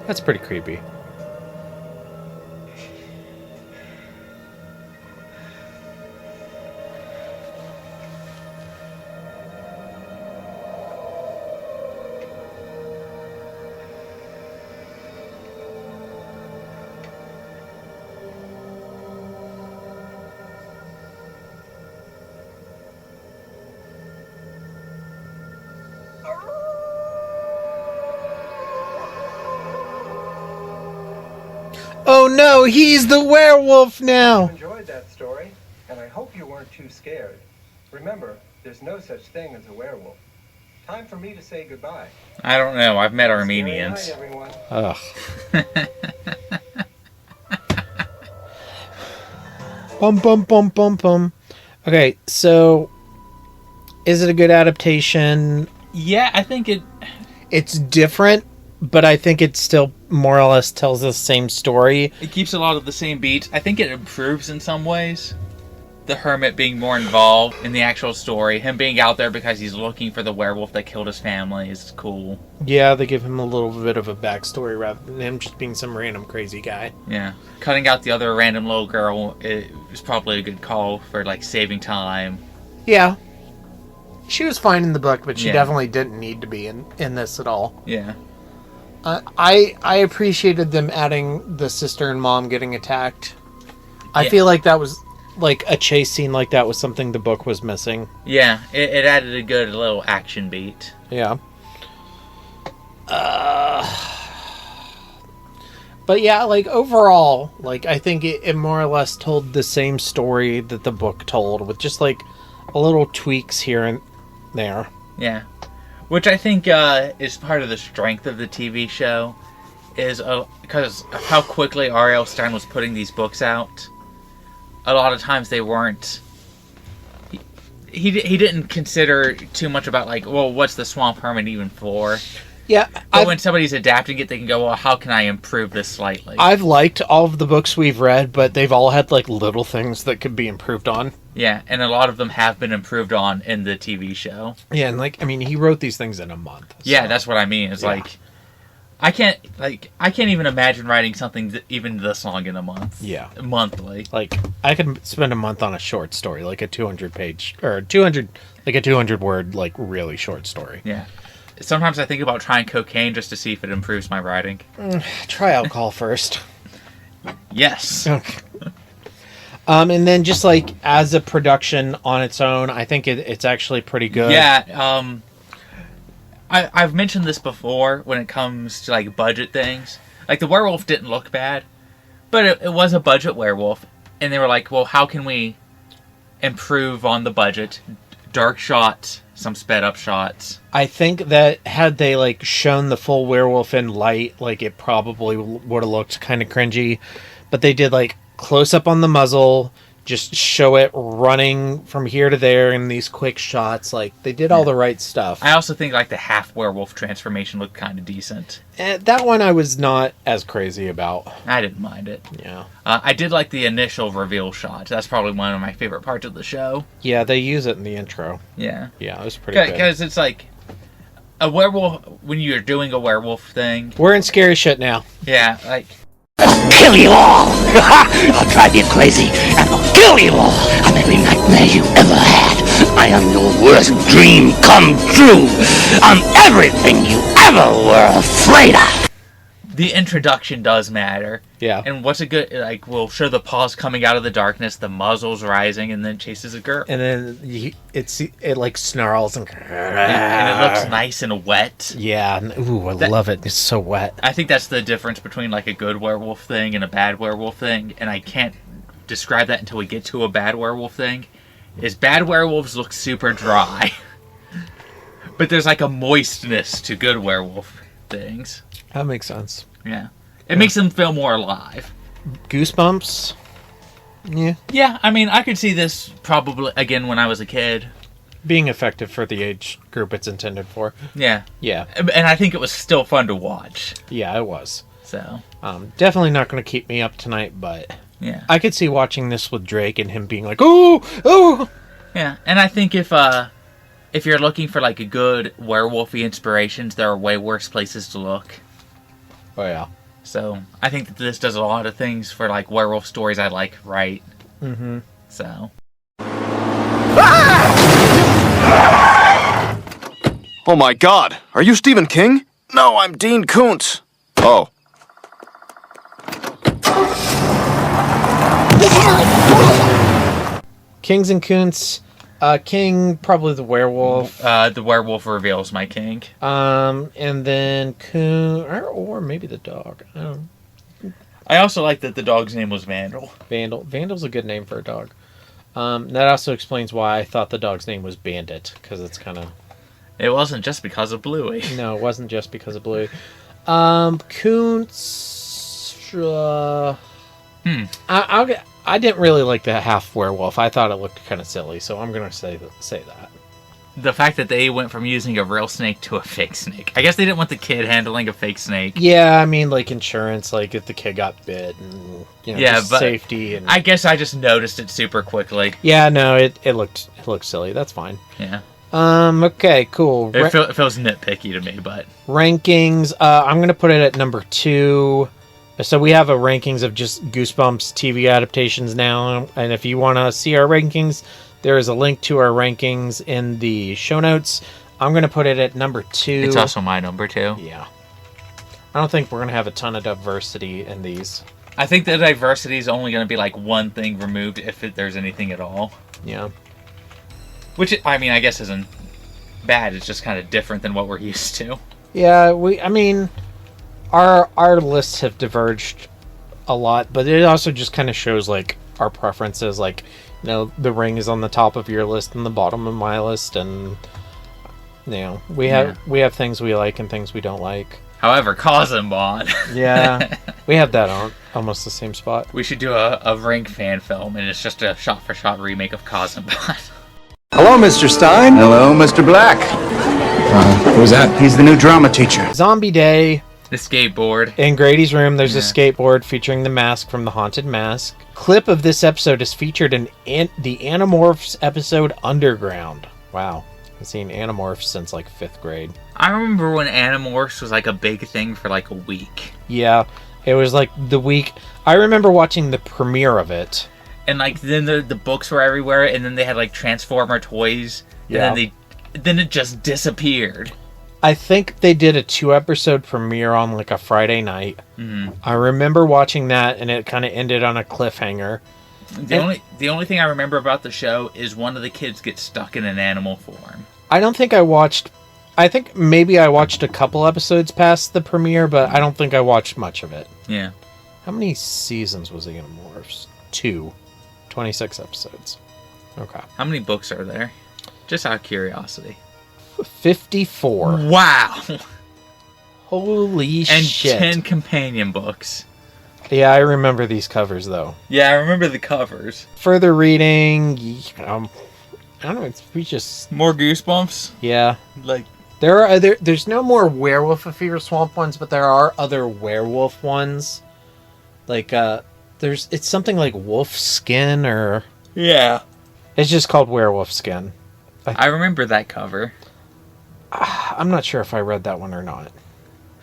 That's pretty creepy. Oh no, he's the werewolf now!
I enjoyed that story, and I hope you weren't too scared. Remember, there's no such thing as a werewolf. Time for me to say goodbye.
I don't know. I've met Armenians.
Scary night, everyone.
Ugh. Bum bum bum bum bum. Okay, so is it a good adaptation?
Yeah, I think
it's different, but I think it still more or less tells the same story.
It keeps a lot of the same beats. I think it improves in some ways. The hermit being more involved in the actual story. Him being out there because he's looking for the werewolf that killed his family is cool.
Yeah, they give him a little bit of a backstory rather than him just being some random crazy guy.
Yeah. Cutting out the other random little girl is probably a good call for, like, saving time.
Yeah. She was fine in the book, but she definitely didn't need to be in this at all.
Yeah.
I appreciated them adding the sister and mom getting attacked. I feel like that was, like, a chase scene like that was something the book was missing.
Yeah, it added a good little action beat.
Yeah. But yeah, like, overall, like, I think it more or less told the same story that the book told, with just, like, a little tweaks here and there.
Yeah. Which I think is part of the strength of the TV show, is because of how quickly R.L. Stine was putting these books out. A lot of times they weren't... He didn't consider too much about, like, well, what's the Swamp Hermit even for?
Yeah.
But when somebody's adapting it, they can go, well, how can I improve this slightly?
I've liked all of the books we've read, but they've all had, like, little things that could be improved on.
Yeah, and a lot of them have been improved on in the TV show.
Yeah, and, like, I mean, he wrote these things in a month. So.
Yeah, that's what I mean. It's like... I can't even imagine writing something even this long in a month.
Yeah.
Monthly.
Like, I could spend a month on a short story, like a 200-page, or 200-word, like, really short story.
Yeah. Sometimes I think about trying cocaine just to see if it improves my writing.
Try alcohol first.
Yes.
Okay. And then just, like, as a production on its own, I think it's actually pretty good.
Yeah, I've mentioned this before when it comes to, like, budget things. Like, the werewolf didn't look bad, but it was a budget werewolf. And they were like, well, how can we improve on the budget? Dark shots, some sped up shots.
I think that had they, like, shown the full werewolf in light, like, it probably would have looked kind of cringy. But they did, like, close up on the muzzle, just show it running from here to there in these quick shots. Like, they did all the right stuff.
I also think, like, the half werewolf transformation looked kind of decent.
That one I was not as crazy about.
I didn't mind it.
Yeah.
I did like the initial reveal shot. That's probably one of my favorite parts of the show.
Yeah, they use it in the intro.
Yeah.
Yeah, it was pretty good.
Because it's like, a werewolf, when you're doing a werewolf thing...
We're in scary shit now.
Yeah, like...
kill you all. I'll drive you crazy and I'll kill you all. I'm every nightmare you ever had. I am your worst dream come true. I'm everything you ever were afraid of.
The introduction does matter.
Yeah.
And what's a good, like, we'll show the paws coming out of the darkness, the muzzle's rising, and then chases a girl.
And then it like snarls and
it looks nice and wet.
Yeah. Ooh, I love it. It's so wet.
I think that's the difference between, like, a good werewolf thing and a bad werewolf thing, and I can't describe that until we get to a bad werewolf thing, is bad werewolves look super dry. But there's, like, a moistness to good werewolf things.
That makes sense.
Yeah. It makes them feel more alive.
Goosebumps? Yeah.
Yeah, I mean, I could see this probably, again, when I was a kid.
Being effective for the age group it's intended for.
Yeah.
Yeah.
And I think it was still fun to watch.
Yeah, it was.
So.
Definitely not going to keep me up tonight, but...
Yeah.
I could see watching this with Drake and him being like, "Ooh! Ooh!"
Yeah, and I think if you're looking for, like, a good werewolfy inspirations, there are way worse places to look.
Oh, yeah.
So, I think that this does a lot of things for, like, werewolf stories I like, right?
Mm-hmm.
So.
Oh my god, are you Stephen King? No, I'm Dean Koontz. Oh.
Kings and Koontz. King, probably the werewolf.
The werewolf reveals my king.
And then Coon, or maybe the dog. I don't know.
I also like that the dog's name was Vandal.
Vandal's a good name for a dog. That also explains why I thought the dog's name was Bandit, because it's kind of...
It wasn't just because of Bluey.
No, it wasn't just because of Bluey. Koontz... I didn't really like the half werewolf. I thought it looked kind of silly, so I'm going to say that.
The fact that they went from using a real snake to a fake snake. I guess they didn't want the kid handling a fake snake.
Yeah, I mean, like insurance, like if the kid got bit and, you know,
yeah, but
safety. And...
I guess I just noticed it super quickly.
Yeah, no, it looked silly. That's fine.
Yeah.
Okay, cool.
It feels nitpicky to me, but...
Rankings, I'm going to put it at number 2. So we have a rankings of just Goosebumps TV adaptations now, and if you want to see our rankings, there is a link to our rankings in the show notes. I'm going to put it at number 2.
It's also my number 2.
Yeah. I don't think we're going to have a ton of diversity in these.
I think the diversity is only going to be like one thing removed if there's anything at all.
Yeah.
Which, I mean, I guess isn't bad. It's just kind of different than what we're used to.
Yeah, Our lists have diverged a lot, but it also just kind of shows, like, our preferences. Like, you know, The Ring is on the top of your list and the bottom of my list, and, you know, we have things we like and things we don't like.
However, Cosmbon.
Yeah, we have that on almost the same spot.
We should do a Ring fan film, and it's just a shot-for-shot remake of Cosmbon.
Hello, Mr. Stein.
Hello, Mr. Black. Who's that?
He's the new drama teacher.
Zombie Day.
The skateboard.
In Grady's room, there's a skateboard featuring the mask from the Haunted Mask. Clip of this episode is featured in the Animorphs episode Underground. Wow. I've seen Animorphs since like 5th grade.
I remember when Animorphs was like a big thing for like a week.
Yeah, it was like the week. I remember watching the premiere of it.
And like then the books were everywhere, and then they had like Transformer toys.
Yeah.
And then it just disappeared.
I think they did a 2-episode premiere on like a Friday night.
Mm-hmm.
I remember watching that, and it kind of ended on a cliffhanger.
The only thing I remember about the show is one of the kids gets stuck in an animal form.
I don't think I watched... I think maybe I watched a couple episodes past the premiere, but I don't think I watched much of it.
Yeah.
How many seasons was Animorphs? 2. 26 episodes. Okay.
How many books are there? Just out of curiosity.
54.
Wow.
Holy shit.
And 10 companion books.
Yeah, I remember these covers, though.
Yeah, I remember the covers.
Further reading, I don't know, we just...
More Goosebumps?
Yeah.
Like...
There's no more Werewolf of Fever Swamp ones, but there are other werewolf ones. Like, it's something like Wolf Skin, or...
Yeah.
It's just called Werewolf Skin.
I remember that cover.
I'm not sure if I read that one or not.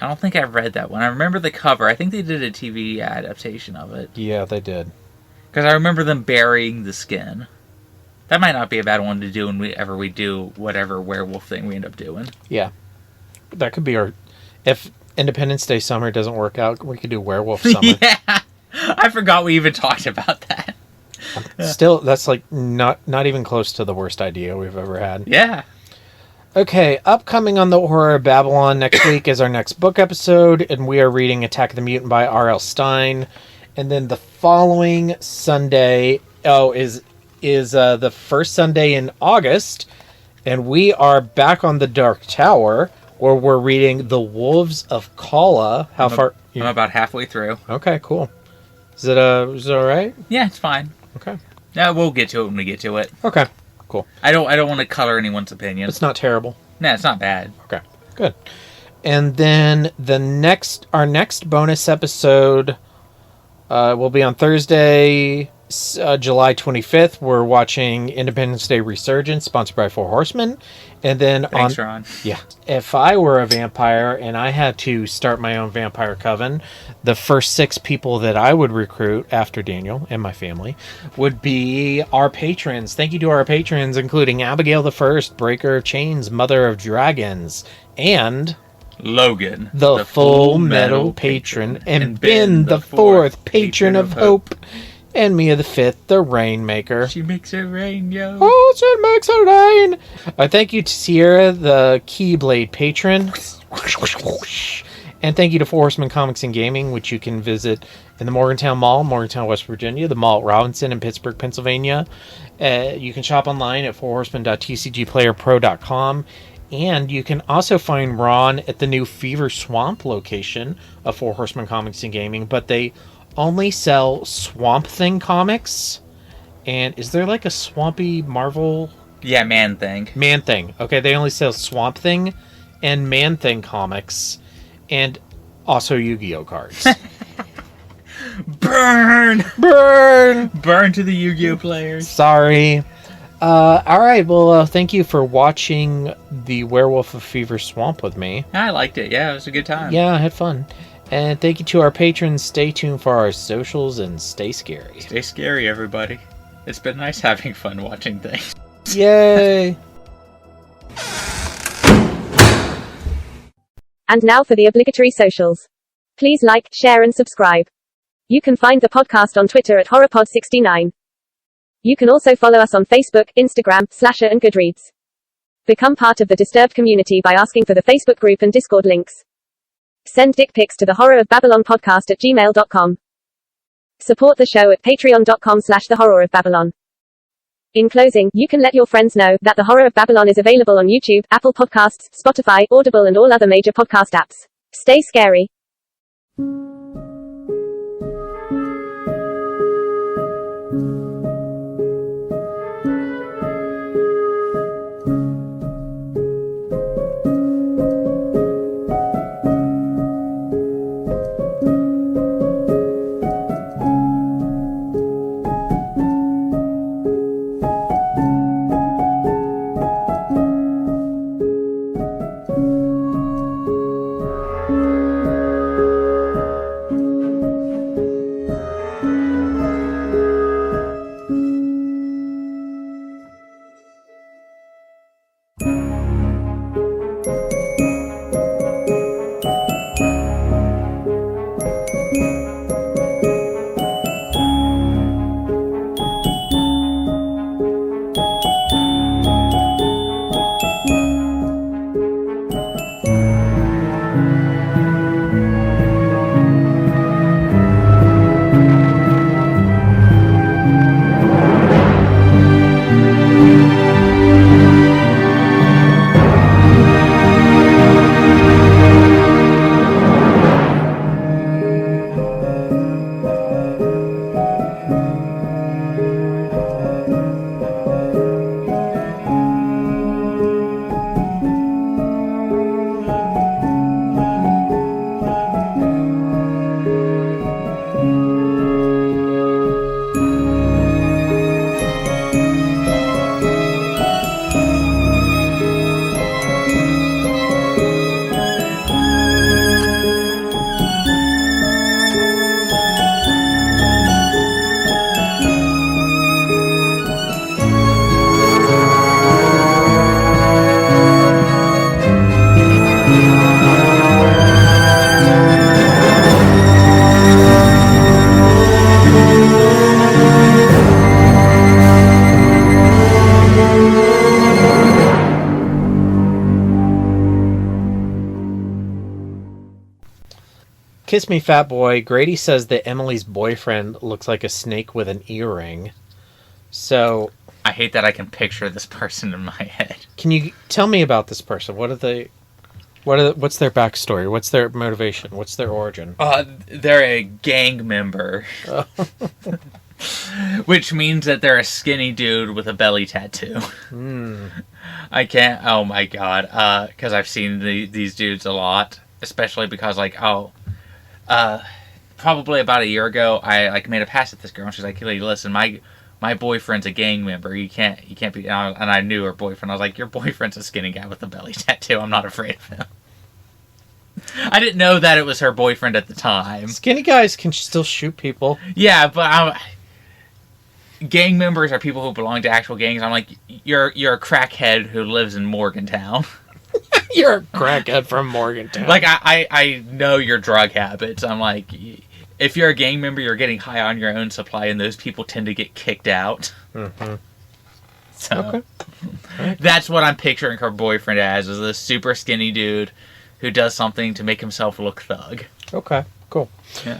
I don't think I've read that one. I remember the cover. I think they did a TV adaptation of it.
Yeah, they did.
Because I remember them burying the skin. That might not be a bad one to do whenever we do whatever werewolf thing we end up doing.
Yeah. That could be our... If Independence Day summer doesn't work out, we could do werewolf summer.
Yeah! I forgot we even talked about that.
Still, that's like not even close to the worst idea we've ever had.
Yeah.
Okay, upcoming on the Horror of Babylon next week is our next book episode, and we are reading Attack of the Mutant by R.L. Stine. And then the following Sunday, is the first Sunday in August, and we are back on the Dark Tower, where we're reading The Wolves of Kala. How far?
I'm about halfway through.
Okay, cool. Is it all right?
Yeah, it's fine.
Okay.
Yeah, we'll get to it when we get to it.
Okay, cool.
I don't want to color anyone's opinion.
It's not terrible.
No, it's not bad.
Okay, good. And then our next bonus episode will be on Thursday, July 25th. We're watching Independence Day Resurgence, sponsored by Four Horsemen. And then
Thanks, Ron.
Yeah. If I were a vampire and I had to start my own vampire coven, the first 6 people that I would recruit after Daniel and my family would be our patrons. Thank you to our patrons, including Abigail the First, Breaker of Chains, Mother of Dragons, and
Logan,
the Full Metal Patron, and Ben the Fourth, Patron of Hope, and Mia the Fifth, the Rainmaker.
She makes it rain, yo.
Oh, she makes it rain. Thank you to Sierra, the Keyblade Patron. And thank you to Four Horsemen Comics and Gaming, which you can visit in the Morgantown Mall, Morgantown, West Virginia, the Mall at Robinson in Pittsburgh, Pennsylvania. You can shop online at fourhorsemen.tcgplayerpro.com. And you can also find Ron at the new Fever Swamp location of Four Horsemen Comics and Gaming, but they only sell Swamp Thing comics. And is there like a swampy Marvel?
Yeah, Man Thing.
Man Thing. Okay, they only sell Swamp Thing and Man Thing comics, and also Yu-Gi-Oh cards.
Burn!
Burn!
Burn to the Yu-Gi-Oh players.
Sorry. Alright, well, thank you for watching the Werewolf of Fever Swamp with me.
I liked it. Yeah, it was a good time.
Yeah, I had fun. And thank you to our patrons. Stay tuned for our socials and stay scary.
Stay scary, everybody. It's been nice having fun watching things.
Yay!
And now for the obligatory socials. Please like, share, and subscribe. You can find the podcast on Twitter at HorrorPod69. You can also follow us on Facebook, Instagram, Slasher, and Goodreads. Become part of the Disturbed community by asking for the Facebook group and Discord links. Send dick pics to the Horror of Babylon podcast at gmail.com. Support the show at patreon.com/the Horror of Babylon. In closing, you can let your friends know that the Horror of Babylon is available on YouTube, Apple Podcasts, Spotify, Audible, and all other major podcast apps. Stay scary.
Kiss Me Fat Boy, Grady says that Emily's boyfriend looks like a snake with an earring. So...
I hate that I can picture this person in my head.
Can you tell me about this person? What's their backstory? What's their motivation? What's their origin?
They're a gang member.
Oh.
Which means that they're a skinny dude with a belly tattoo. I can't... Oh my god. Because I've seen these dudes a lot. Especially because, probably about a year ago, I made a pass at this girl, and she's like, "Hey, listen, my boyfriend's a gang member. You can't be..." And I knew her boyfriend. I was like, "Your boyfriend's a skinny guy with a belly tattoo. I'm not afraid of him." I didn't know that it was her boyfriend at the time.
Skinny guys can still shoot people.
Yeah, but gang members are people who belong to actual gangs. I'm like, you're a crackhead who lives in Morgantown.
You're a crackhead from Morgantown.
Like, I know your drug habits. I'm like, if you're a gang member, you're getting high on your own supply, and those people tend to get kicked out.
Mm-hmm.
So, that's what I'm picturing her boyfriend as, is this super skinny dude who does something to make himself look thug.
Okay, cool.
Yeah.